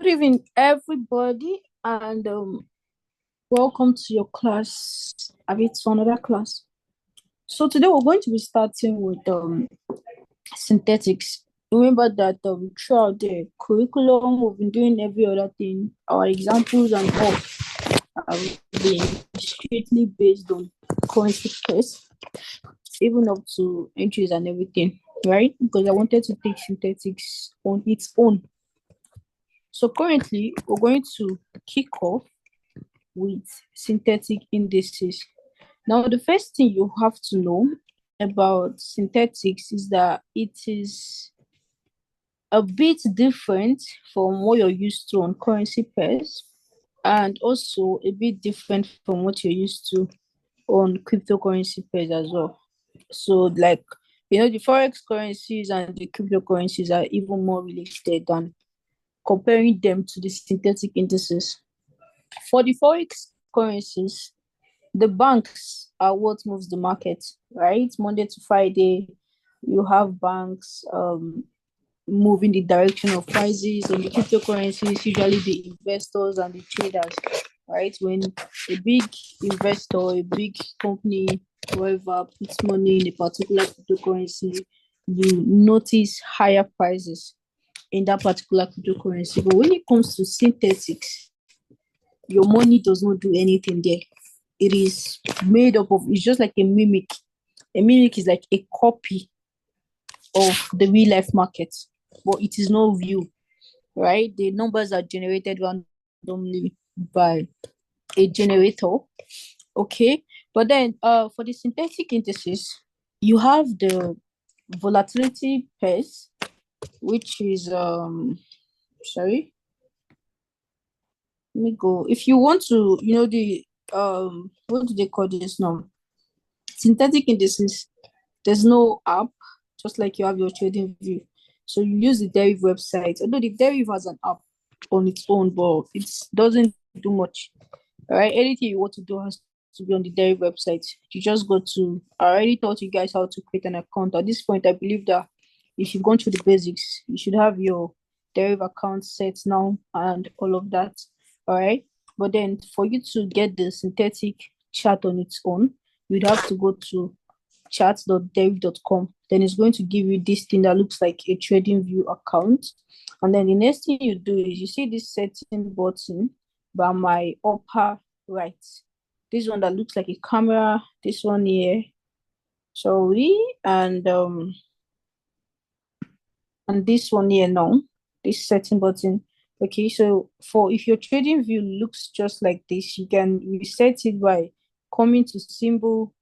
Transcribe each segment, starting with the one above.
evening, everybody, and welcome to your class. A bit to another class. So today we're going to be starting with synthetics. Remember that throughout the curriculum, we've been doing every other thing. Our examples and all have been strictly based on currency pairs, even up to entries and everything, right? Because I wanted to take synthetics on its own. So currently, we're going to kick off with synthetic indices. Now, the first thing you have to know about synthetics is that it is a bit different from what you're used to on currency pairs, and also a bit different from what you're used to on cryptocurrency pairs as well. So, like, the forex currencies and the cryptocurrencies are even more related than comparing them to the synthetic indices. For the forex currencies, the banks are what moves the market, right? Monday to Friday, you have banks moving the direction of prices. On the cryptocurrencies, usually the investors and the traders, right? When a big investor, a big company, whoever puts money in a particular cryptocurrency, you notice higher prices in that particular cryptocurrency. But when it comes to synthetics, your money does not do anything there. It is made up of, it's just like a mimic. A mimic is like a copy of the real life market, but it is not real, right? The numbers are generated randomly by a generator, okay? But then for the synthetic indices, you have the volatility pairs, which is sorry, let me go. If you want to, the what do they call this now? Synthetic indices, there's no app, just like you have your trading view. So you use the Deriv website. Although the Deriv has an app on its own, but it doesn't do much. All right, anything you want to do has to be on the Deriv website. You just go to. I already taught you guys how to create an account. At this point, I believe that if you've gone through the basics, you should have your Deriv account set now and all of that. All right, but then for you to get the synthetic chart on its own, you'd have to go to chat.deriv.com. Then it's going to give you this thing that looks like a trading view account. And then the next thing you do is you see this setting button by my upper right. This one that looks like a camera, this one here. And this one here now, this setting button. Okay, so for if your trading view looks just like this, you can reset it by coming to symbol.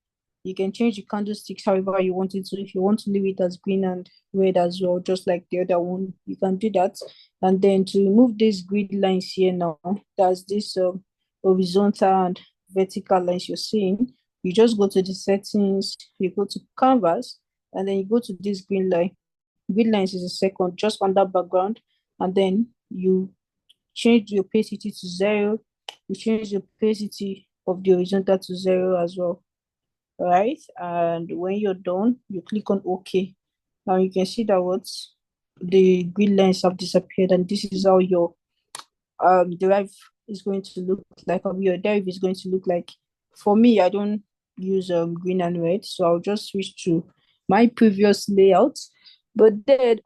You can change the candlesticks however you want it to. If you want to leave it as green and red as well, just like the other one, you can do that. And then to remove these grid lines here now, that's this horizontal and vertical lines you're seeing. You just go to the settings, you go to canvas, and then you go to this green line. Green lines is a second, just on that background, and then you change the opacity to 0. You change the opacity of the horizontal to 0 as well, right? And when you're done, you click on OK. Now you can see that what the green lines have disappeared, and this is how your derive is going to look like, or your derive is going to look like. For me, I don't use green and red, so I'll just switch to my previous layout. But then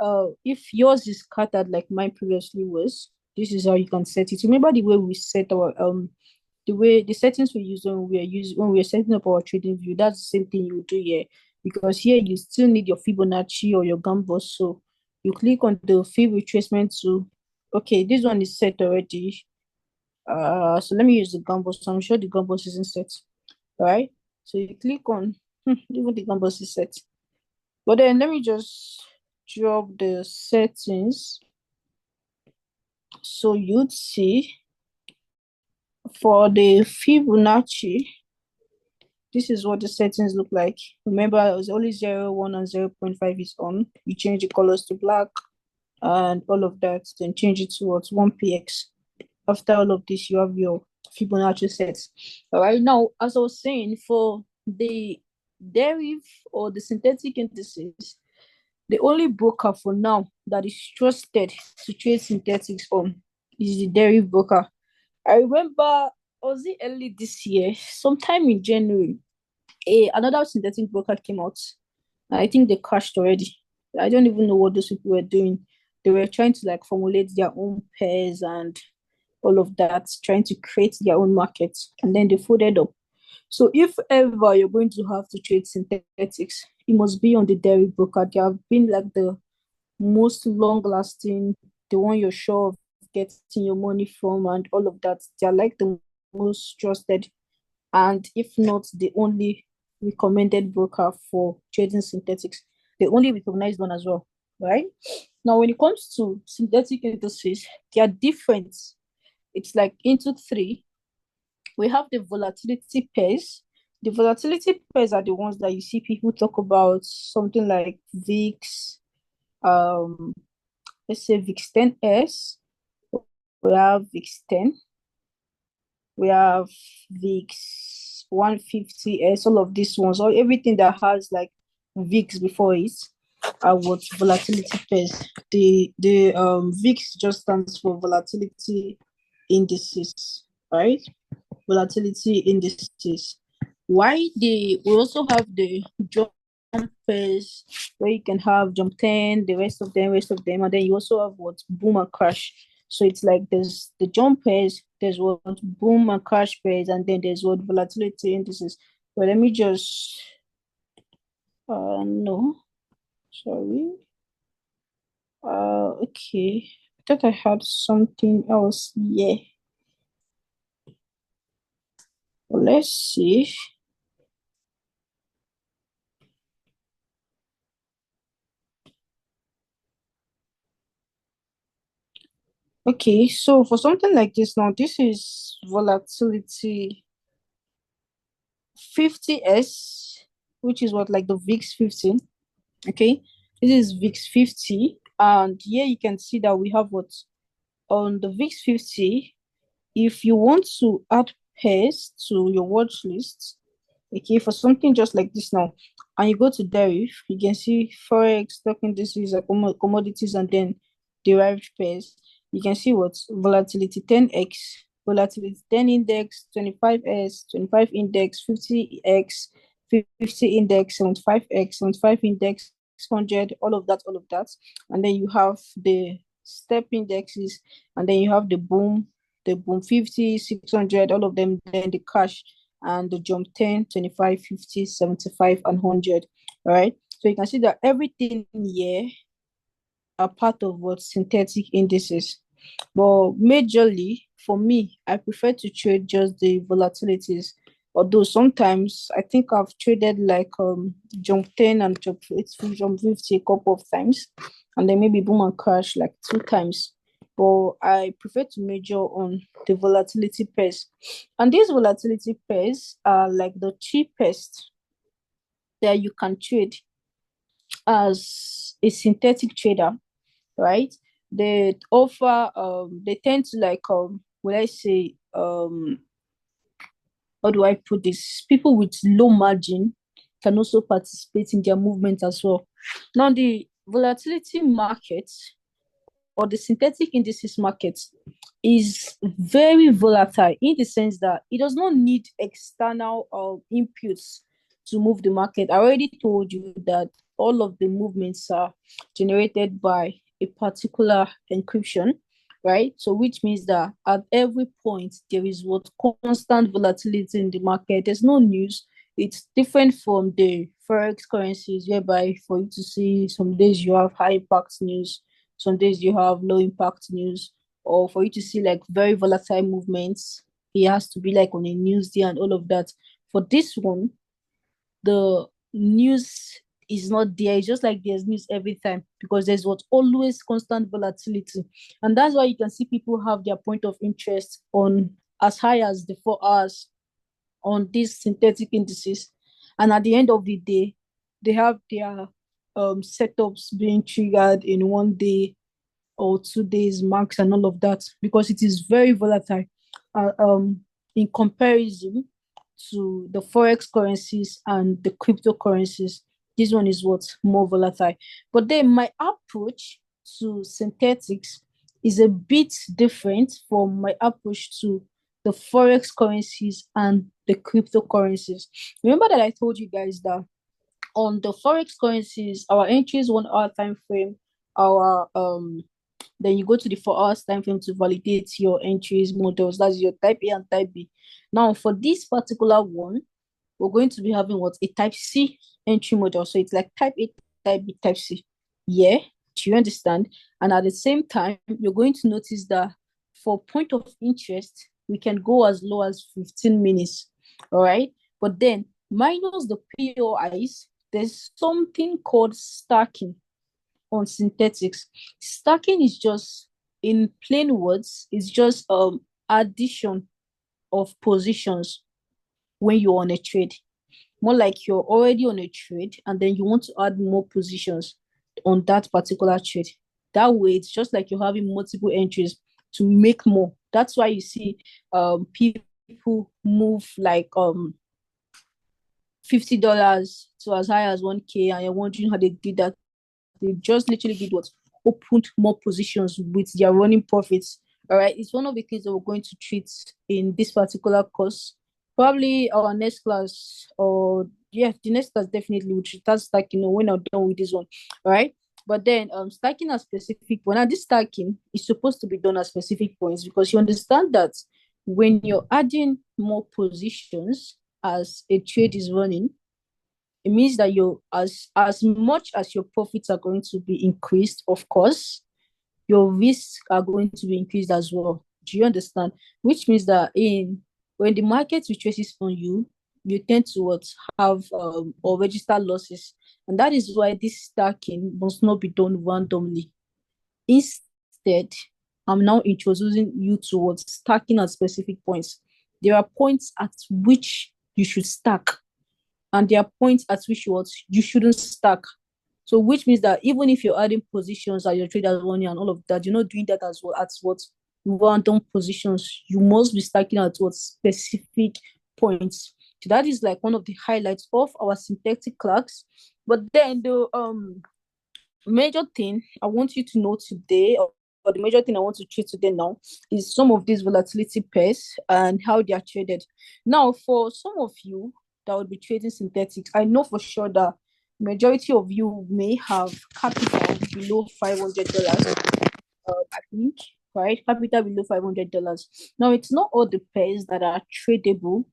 if yours is scattered like mine previously was, this is how you can set it. Remember the way we set our the settings we use when we're setting up our trading view, that's the same thing you do here, because here you still need your Fibonacci or your Gambos. So you click on the Fib retracement tool. Okay, this one is set already. So let me use the Gambos. I'm sure the Gambos isn't set. All right. So you click on even the Gambos is set. But then let me just drop the settings. So you'd see for the Fibonacci, this is what the settings look like. Remember, it was only 0, 1, and 0.5 is on. You change the colors to black and all of that, then change it towards 1px. After all of this, you have your Fibonacci sets. All right, now, as I was saying, for the deriv or the synthetic indices, the only broker for now that is trusted to trade synthetics on is the dairy broker. I remember, was it early this year, sometime in January, another synthetic broker came out. I think they crashed already. I don't even know what those people were doing. They were trying to like formulate their own pairs and all of that, trying to create their own market, and then they folded up. So if ever you're going to have to trade synthetics, it must be on the dairy broker. They have been like the most long lasting, the one you're sure of getting your money from and all of that. They're like the most trusted, and if not the only recommended broker for trading synthetics, the only recognized one as well, right? Now, when it comes to synthetic indices, they are different. It's like into three. We have the volatility pairs. The volatility pairs are the ones that you see people talk about, something like VIX, um, let's say VIX 10S, we have VIX 10, we have VIX 150S, all of these ones, or everything that has like VIX before it are what volatility pairs. The VIX just stands for volatility indices, right? Volatility indices. Why we also have the jump pairs where you can have jump 10, the rest of them, and then you also have what boom and crash. So it's like there's the jump pairs, there's what boom and crash pairs, and then there's what volatility indices. But let me just no, sorry. Okay. I thought I had something else. Yeah. Well, let's see. Okay, so for something like this now, this is volatility 50S, which is what like the VIX 50. Okay, this is VIX 50, and here you can see that we have what on the VIX 50. If you want to add pairs to your watch list, okay, for something just like this now, and you go to deriv, you can see forex, stock indices, commodities, and then derived pairs. You can see what volatility 10x, volatility 10 index, 25s, 25 index, 50x, 50 index, 75x, 75 index, 600, all of that. And then you have the step indexes, and then you have the boom 50, 600, all of them, then the cash and the jump 10, 25, 50, 75, and 100. All right. So you can see that everything here are part of what synthetic indices. But majorly for me, I prefer to trade just the volatilities. Although sometimes I think I've traded like jump 10 and jump 50 a couple of times, and then maybe boom and crash like two times. But I prefer to major on the volatility pairs. And these volatility pairs are like the cheapest that you can trade as a synthetic trader, right? They offer they tend to like what I say how do I put this? People with low margin can also participate in their movement as well. Now the volatility market or the synthetic indices market is very volatile in the sense that it does not need external inputs to move the market. I already told you that all of the movements are generated by a particular encryption, right? So which means that at every point there is what constant volatility in the market. There's no news. It's different from the forex currencies, whereby for you to see some days you have high impact news, some days you have low impact news, or for you to see like very volatile movements, it has to be like on a news day and all of that. For this one, the news is not there. It's just like there's news every time because there's what always constant volatility. And that's why you can see people have their point of interest on as high as the 4 hours on these synthetic indices. And at the end of the day, they have their setups being triggered in 1 day or 2 days max and all of that because it is very volatile in comparison to the forex currencies and the cryptocurrencies. This one is what's more volatile. But then my approach to synthetics is a bit different from my approach to the forex currencies and the cryptocurrencies. Remember that I told you guys that on the forex currencies, our entries 1 hour time frame, our then you go to the 4 hours time frame to validate your entries models. That's your type A and type B. Now, for this particular one, we're going to be having what, a type C entry model. So it's like type A, type B, type C. Yeah, do you understand? And at the same time, you're going to notice that for point of interest, we can go as low as 15 minutes. All right. But then minus the POIs, there's something called stacking on synthetics. Stacking is just, in plain words, it's just addition of positions when you're on a trade. More like you're already on a trade and then you want to add more positions on that particular trade. That way, it's just like you're having multiple entries to make more. That's why you see people move like $50 to as high as 1K, and you're wondering how they did that. They just literally did what? Opened more positions with their running profits. All right. It's one of the things that we're going to treat in this particular course. Probably our next class, or yeah, the next class definitely would start stacking when I'm done with this one. All right. But then stacking at specific point. Now, this stacking is supposed to be done at specific points because you understand that when you're adding more positions as a trade is running, it means that you, as much as your profits are going to be increased, of course, your risks are going to be increased as well. Do you understand? Which means that in when the market retraces on you, you tend to what, have or register losses, and that is why this stacking must not be done randomly. Instead, I'm now introducing you towards stacking at specific points. There are points at which you should stack, and there are points at which you shouldn't stack. So which means that even if you're adding positions at your traders money and all of that, you're not doing that as well at what random positions. You must be stacking at what specific points. So that is like one of the highlights of our synthetic class. But then the major thing I want you to know today, or the major thing I want to treat today now, is some of these volatility pairs and how they are traded. Now, for some of you that would be trading synthetics, I know for sure that majority of you may have capital below $500. I think, right? Capital below $500. Now, it's not all the pairs that are tradable.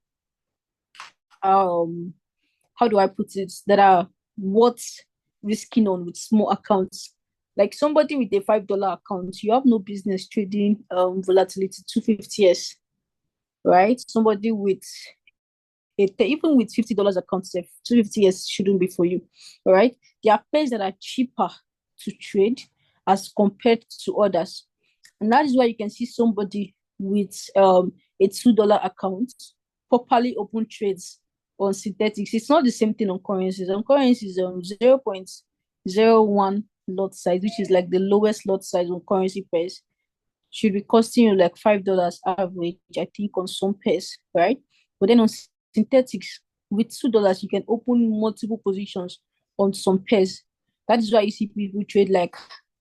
How do I put it? That are worth risking on with small accounts. Like somebody with a $5 account, you have no business trading volatility 250s, right? Somebody with even with $50 account, 250s shouldn't be for you. All right. There are pairs that are cheaper to trade as compared to others. And that is why you can see somebody with a $2 account properly open trades on synthetics. It's not the same thing on currencies. On currencies, 0.01 lot size, which is like the lowest lot size on currency pairs, should be costing you like $5 average, I think, on some pairs, right? But then on synthetics, with $2, you can open multiple positions on some pairs. That is why you see people trade like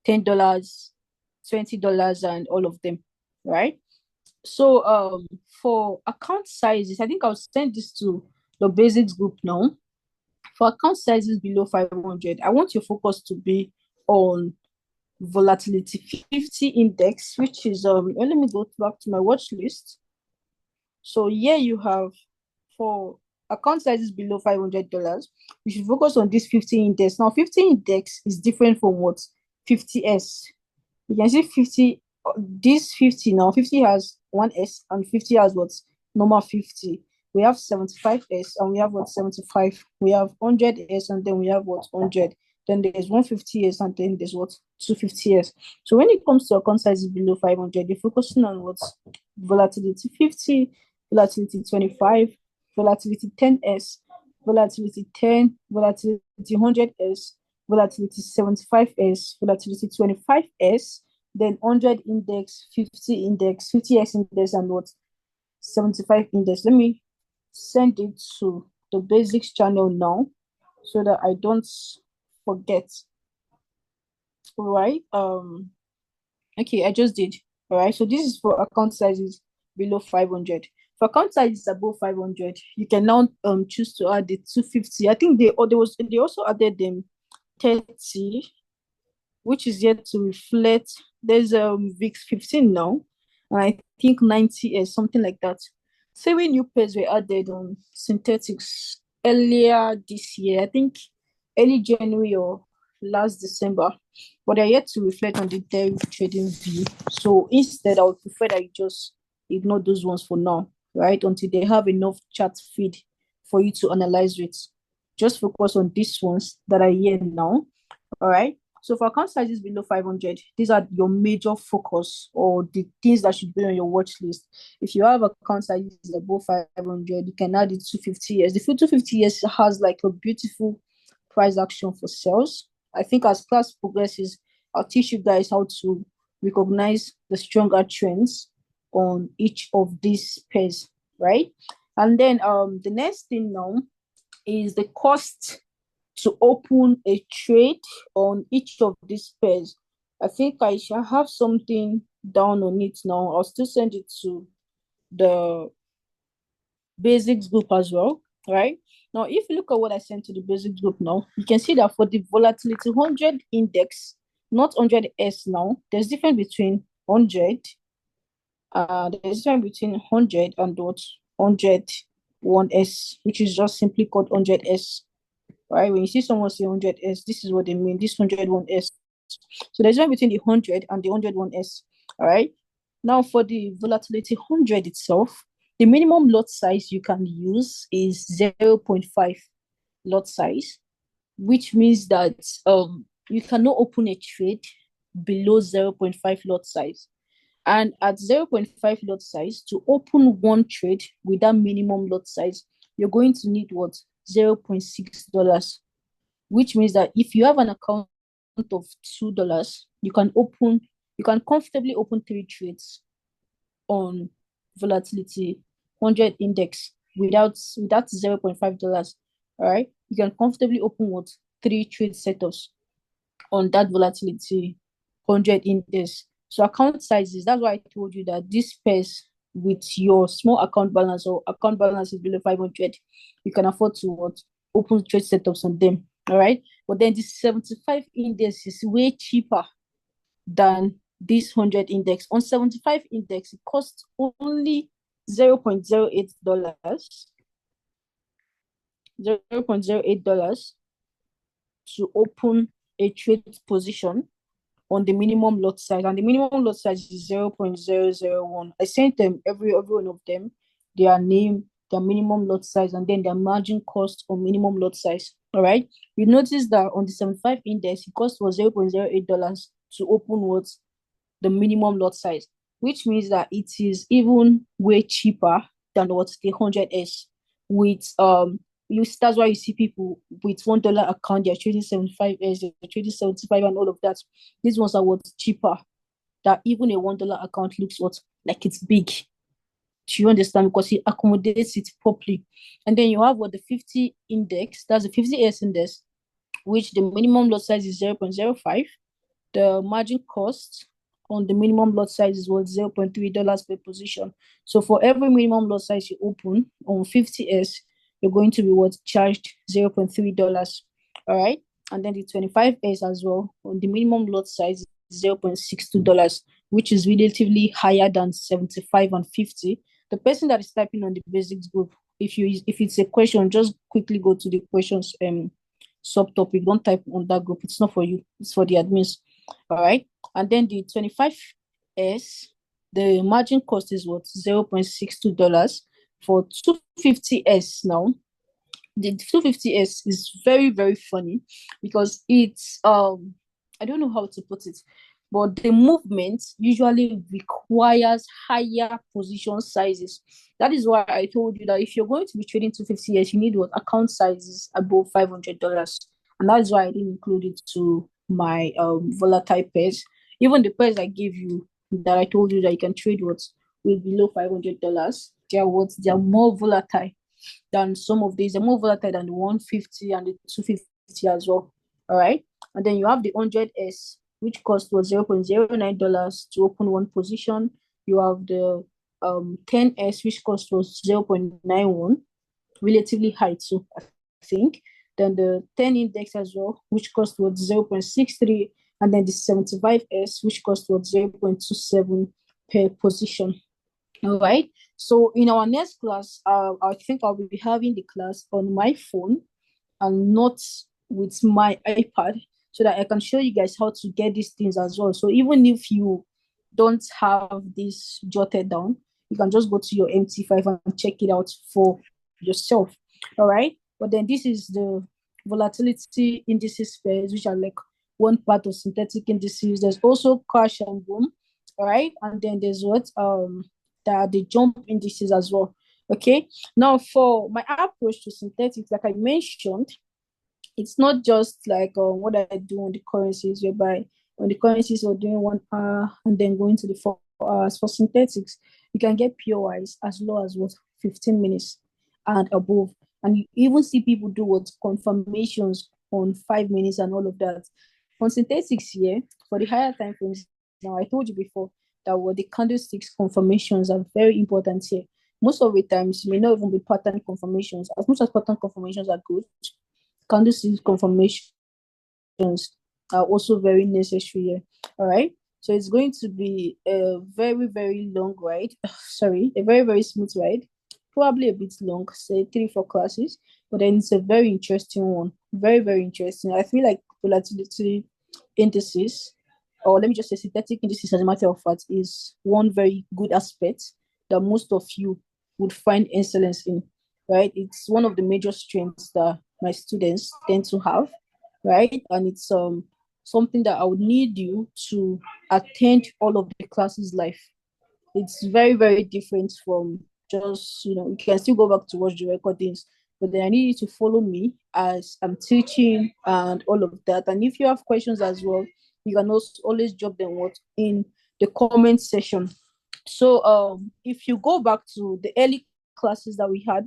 $10, $20, and all of them, right? So for account sizes, I think I'll send this to the basics group now. For account sizes below 500, I want your focus to be on volatility 50 index, which is let me go back to my watch list. So here you have, for account sizes below $500, you should focus on this 50 index. Now 50 index is different from what 50s. You can see 50, this 50 now, 50 has one S and 50 has what normal 50. We have 75S and we have what 75. We have 100S and then we have what 100. Then there's 150S and then there's what 250S. So when it comes to account sizes below 500, you're focusing on what volatility 50, volatility 25, volatility 10S, volatility 10, volatility 100S, volatility 75S, volatility 25S, then 100 index, 50 index, 50x index, and what 75 index. Let me send it to the basics channel now so that I don't forget. Right. Okay, I just did. All right. So this is for account sizes below 500. For account sizes above 500, you can now choose to add the 250. I think they also added them 30, which is yet to reflect. There's VIX 15 now, and I think 90 is something like that. 7 new pairs were added on synthetics earlier this year. I think early January or last December, but they're yet to reflect on the derivative trading view. So instead, I would prefer that you just ignore those ones for now, right? Until they have enough chart feed for you to analyze it. Just focus on these ones that are here now. All right. So for account sizes below 500, these are your major focus or the things that should be on your watch list. If you have account sizes above 500, you can add it to 50 years. The full 250 years has like a beautiful price action for sales. I think as class progresses, I'll teach you guys how to recognize the stronger trends on each of these pairs, right? And then the next thing now is the cost to open a trade on each of these pairs. I think I shall have something down on it now. I'll still send it to the basics group as well, right? Now, if you look at what I sent to the basics group now, you can see that for the volatility 100 index, not 100S now, there's difference between 100, there's difference between 100 and what 101S, which is just simply called 100S. Right? When you see someone say 100S, this is what they mean, this 101S. So there's one between the 100 and the 101S. All right. Now, for the volatility 100 itself, the minimum lot size you can use is 0.5 lot size, which means that you cannot open a trade below 0.5 lot size. And at 0.5 lot size, to open one trade with that minimum lot size, you're going to need what? $0.6, which means that if you have an account of $2, you can comfortably open 3 trades on volatility 100 index without $0.5. All right, you can comfortably open what 3 trade setups on that volatility 100 index. So account sizes, that's why I told you that this pairs with your small account balance or account balance is below 500, you can afford to what open trade setups on them. All right. But then the 75 index is way cheaper than this 100 index. On 75 index, it costs only $0.08. $0.08 to open a trade position on the minimum lot size, and the minimum lot size is 0.001. I sent them every one of them their name, their minimum lot size, and then their margin cost or minimum lot size. All right. You notice that on the 75 index, it cost was $0.08 to open what the minimum lot size, which means that it is even way cheaper than what the 100S with that's why you see people with $1 account, they're trading 75S, they're trading 75 and all of that. These ones are what's cheaper. That even a $1 account looks what like it's big. Do you understand? Because it accommodates it properly. And then you have what the 50 index, that's the 50S index, which the minimum lot size is 0.05. The margin cost on the minimum lot size is what $0.3 per position. So for every minimum lot size you open on 50S, you're going to be what charged $0.3. All right. And then the 25S as well, on the minimum lot size is $0.62, which is relatively higher than 75 and 50. The person that is typing on the basics group, if it's a question, just quickly go to the questions subtopic. Don't type on that group. It's not for you, it's for the admins. All right. And then the 25S, the margin cost is what $0.62. For 250S now, the 250S is very, very funny because it's I don't know how to put it, but the movement usually requires higher position sizes. That is why I told you that if you're going to be trading 250S, you need what account sizes above $500. And that's why I didn't include it to my volatile pairs. Even the pairs I gave you that I told you that you can trade with below $500, they are more volatile than some of these. They're more volatile than the 150 and the 250 as well. All right. And then you have the 100S, which cost was $0.09 to open one position. You have the 10S, which cost was 0.91, relatively high too, I think. Then the 10 index as well, which cost was 0.63, and then the 75S, which cost was 0.27 per position. All right. So in our next class, I think I'll be having the class on my phone and not with my iPad, so that I can show you guys how to get these things as well. So even if you don't have this jotted down, you can just go to your MT5 and check it out for yourself. All right. But then this is the volatility indices pairs, which are like one part of synthetic indices. There's also crash and boom. All right. And then there's what the jump indices as well. Okay. Now for my approach to synthetics, like I mentioned, it's not just like what I do on the currencies, whereby on the currencies we're doing 1 hour and then going to the 4 hours. For synthetics, you can get POIs as low as what 15 minutes and above. And you even see people do what confirmations on 5 minutes and all of that. On synthetics here, for the higher time frames, now I told you before that what the candlesticks confirmations are very important here. Most of the times, may not even be pattern confirmations. As much as pattern confirmations are good, candlestick confirmations are also very necessary here. All right. So it's going to be a very, very long ride. Sorry, a very, very smooth ride. Probably a bit long, say 3, 4 classes, but then it's a very interesting one. Very, very interesting. I feel like volatility indices, or let me just say synthetic indices, as a matter of fact, is one very good aspect that most of you would find excellence in, right? It's one of the major strengths that my students tend to have, right? And it's something that I would need you to attend all of the classes live. It's very, very different from just, you can still go back to watch the recordings, but then I need you to follow me as I'm teaching and all of that. And if you have questions as well, you can also always drop them in the comment section. So if you go back to the early classes that we had,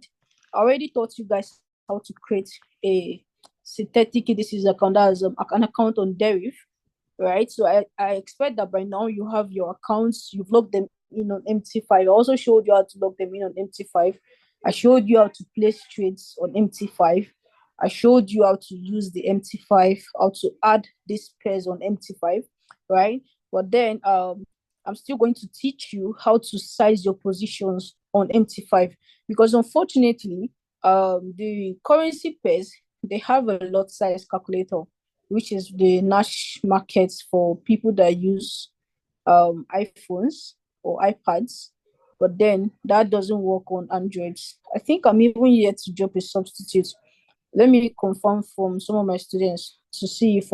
I already taught you guys how to create a synthetic indices account, as an account on Deriv, right? So I expect that by now you have your accounts, you've logged them in on MT5. I also showed you how to log them in on MT5. I showed you how to place trades on MT5. I showed you how to use the MT5, how to add these pairs on MT5, right? But then I'm still going to teach you how to size your positions on MT5, because unfortunately, the currency pairs, they have a lot size calculator, which is the Nash markets for people that use iPhones or iPads, but then that doesn't work on Androids. I think I'm even yet to drop a substitute. Let me confirm from some of my students to see if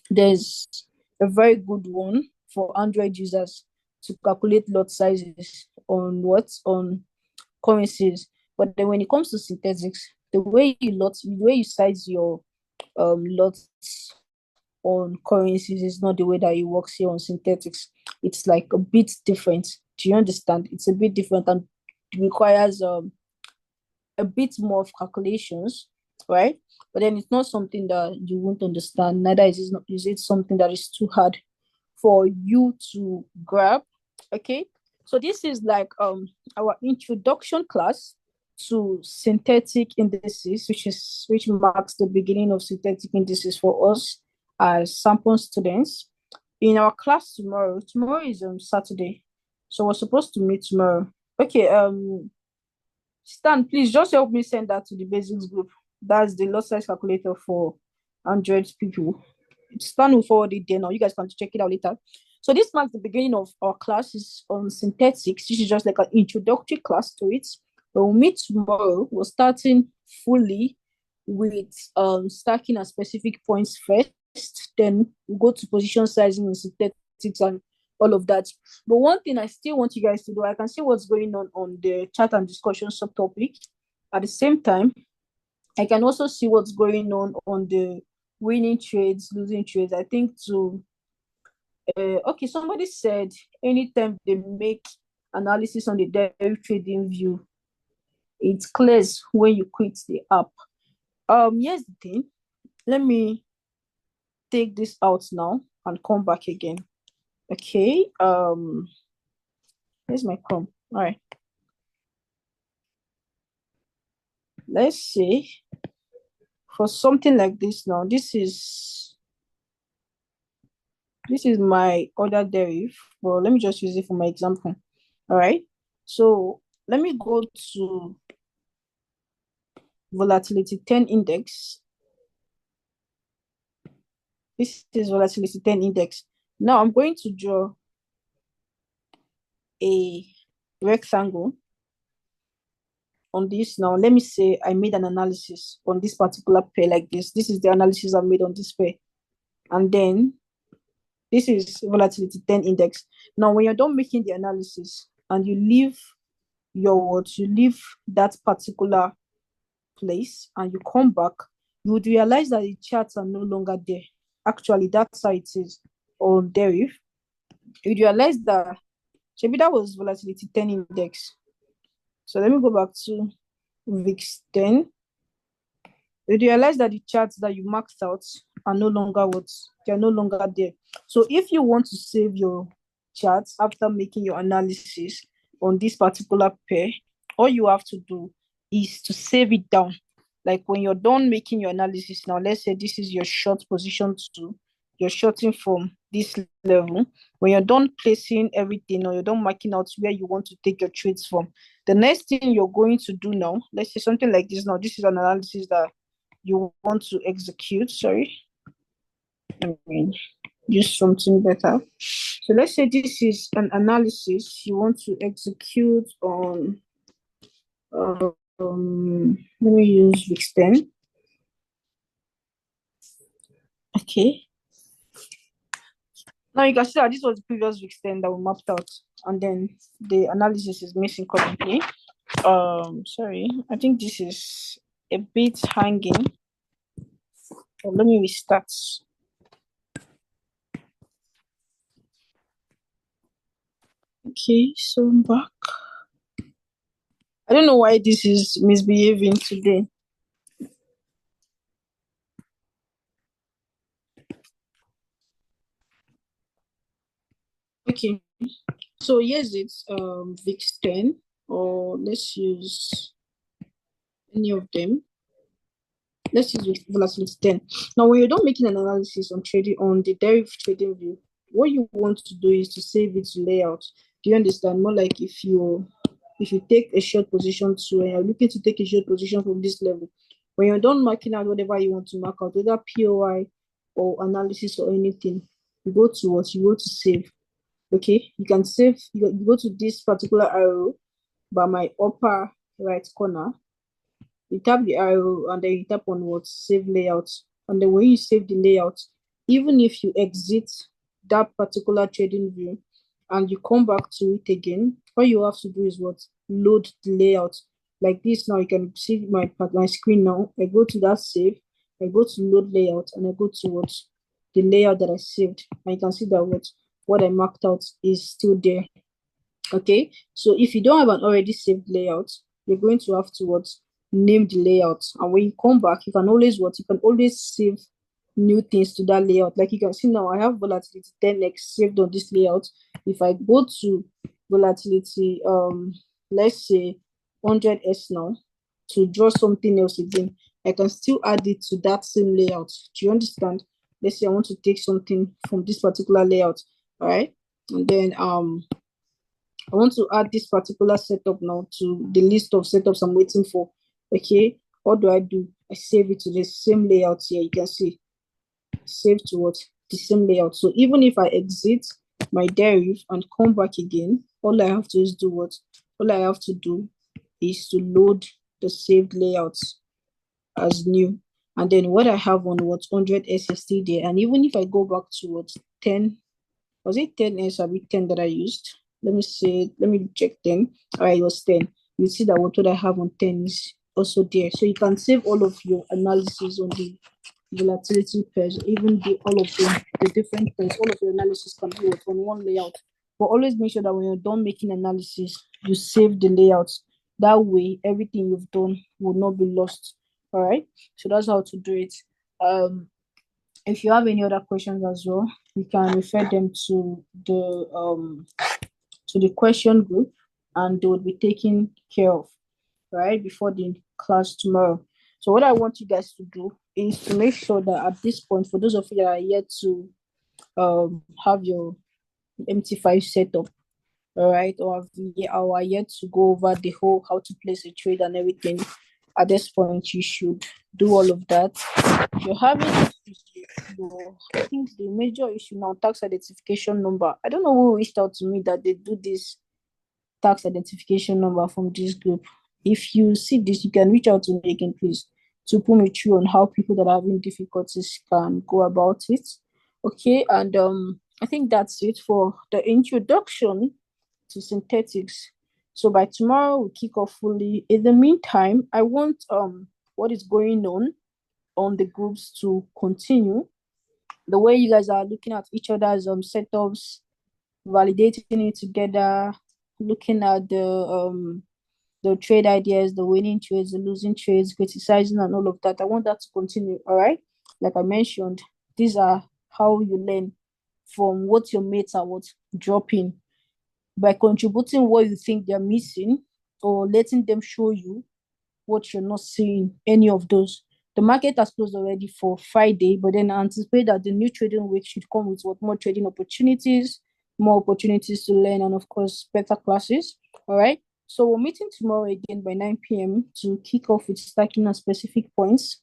there's a very good one for Android users to calculate lot sizes on currencies. But then when it comes to synthetics, the way you size your lots on currencies is not the way that it works here on synthetics. It's like a bit different. Do you understand? It's a bit different and requires a bit more of calculations, right? But then it's not something that you won't understand. Neither is it something that is too hard for you to grab. Okay. So this is like our introduction class to synthetic indices, which marks the beginning of synthetic indices for us as sample students. In our class tomorrow is Saturday, so we're supposed to meet tomorrow. Okay, Stan, please just help me send that to the basics group. That's the lot size calculator for Android people. Stan will forward it there now. You guys can check it out later. So this marks the beginning of our classes on synthetics. This is just like an introductory class to it. When we meet tomorrow, we're starting fully with stacking at specific points first. Then we go to position sizing and synthetics and all of that. But one thing I still want you guys to do, I can see what's going on the chat and discussion subtopic. At the same time, I can also see what's going on the winning trades, losing trades. I think okay, somebody said anytime they make analysis on the daily trading view, it clears when you quit the app. Here's the thing. Let me take this out now and come back again. Okay. Here's my Chrome. All right. Let's say for something like this now, this is my other derivative. Well, let me just use it for my example. All right. So let me go to volatility 10 index. This is volatility 10 index. Now I'm going to draw a rectangle on this. Now let me say I made an analysis on this particular pair like this. This is the analysis I made on this pair. And then this is volatility 10 index. Now when you're done making the analysis and you leave you leave that particular place and you come back, you would realize that the charts are no longer there. Actually, that's how it is on derivative. You realize that maybe that was volatility 10 index. So let me go back to VIX 10. You realize that the charts that you marked out are no longer they're no longer there. So if you want to save your charts after making your analysis on this particular pair, all you have to do is to save it down. Like when you're done making your analysis now, let's say this is your short position 2, you're shorting from this level. When you're done placing everything or you're done marking out where you want to take your trades from, the next thing you're going to do now, let's say something like this now, this is an analysis that you want to execute. Sorry, I mean, use something better. So let's say this is an analysis you want to execute on, let me use VIX 10. Okay. Now you can see that this was the previous VIX 10 that we mapped out, and then the analysis is missing currently. Sorry, I think this is a bit hanging. So let me restart. Okay, so I'm back. I don't know why this is misbehaving today. Okay, so here's it, VIX 10, or let's use any of them. Let's use volatility 10. Now, when you're done making an analysis on trading on the derivative trading view, what you want to do is to save it to layout. Do you understand? More like if you take a short position to and you're looking to take a short position from this level, when you're done marking out whatever you want to mark out, whether POI or analysis or anything, you go to what you go to save. Okay, you can save, you go to this particular arrow by my upper right corner. You tap the arrow and then you tap on what save layout. And then when you save the layout, even if you exit that particular trading view and you come back to it again, all you have to do is what load the layout. Like this now, you can see my screen now. I go to that save, I go to load layout, and I go to what the layout that I saved. And you can see that what I marked out is still there. Okay, so if you don't have an already saved layout, you're going to have to name the layout. And when you come back, you can always save new things to that layout. Like you can see now, I have volatility 10x saved on this layout. If I go to volatility, let's say 100s now, to draw something else again, I can still add it to that same layout. Do you understand? Let's say I want to take something from this particular layout. All right, and then I want to add this particular setup now to the list of setups I'm waiting for. Okay, what do? I save it to the same layout here. You can see save to what the same layout. So even if I exit my derivative and come back again, all I have to is do what? All I have to do is to load the saved layouts as new. And then what I have on 100S is still there. And even if I go back to 10, was it 10S or 10 that I used? Let me check 10. All right, it was 10. You see that what I have on 10 is also there. So you can save all of your analysis on the volatility pairs, even all of them, the different pairs, all of your analysis can be on one layout. But always make sure that when you're done making analysis, you save the layouts. That way, everything you've done will not be lost. All right. So that's how to do it. If you have any other questions as well, you can refer them to the question group, and they will be taken care of, right, before the class tomorrow. So what I want you guys to do is to make sure that at this point, for those of you that are yet to have your MT5 set up, all right, or are yet to go over the whole how to place a trade and everything, at this point you should do all of that. If you're having I think the major issue now, tax identification number. I don't know who reached out to me that they do this tax identification number from this group. If you see this, you can reach out to me again, please, to put me through on how people that are having difficulties can go about it. Okay, and I think that's it for the introduction to synthetics. So by tomorrow we'll kick off fully. In the meantime, I want what is going on the groups to continue. The way you guys are looking at each other's setups, validating it together, looking at the trade ideas, the winning trades, the losing trades, criticizing and all of that. I want that to continue. All right. Like I mentioned, these are how you learn from what your mates are dropping, by contributing what you think they're missing, or letting them show you what you're not seeing, any of those. The market has closed already for Friday, but then I anticipate that the new trading week should come with more trading opportunities, more opportunities to learn, and of course, better classes. All right. So we're meeting tomorrow again by 9 p.m. to kick off with stacking on specific points.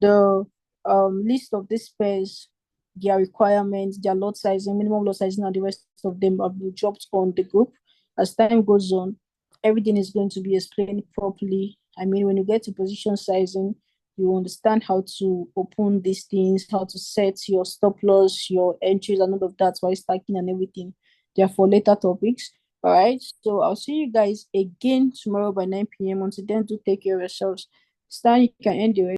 The list of these pairs, their requirements, their lot sizing, minimum lot sizing, and the rest of them have been dropped on the group. As time goes on, everything is going to be explained properly. I mean, when you get to position sizing, you understand how to open these things, how to set your stop loss, your entries, and all of that while stacking and everything. Therefore, later topics. All right. So I'll see you guys again tomorrow by 9 p.m. Until then, do take care of yourselves. Stan, you can end your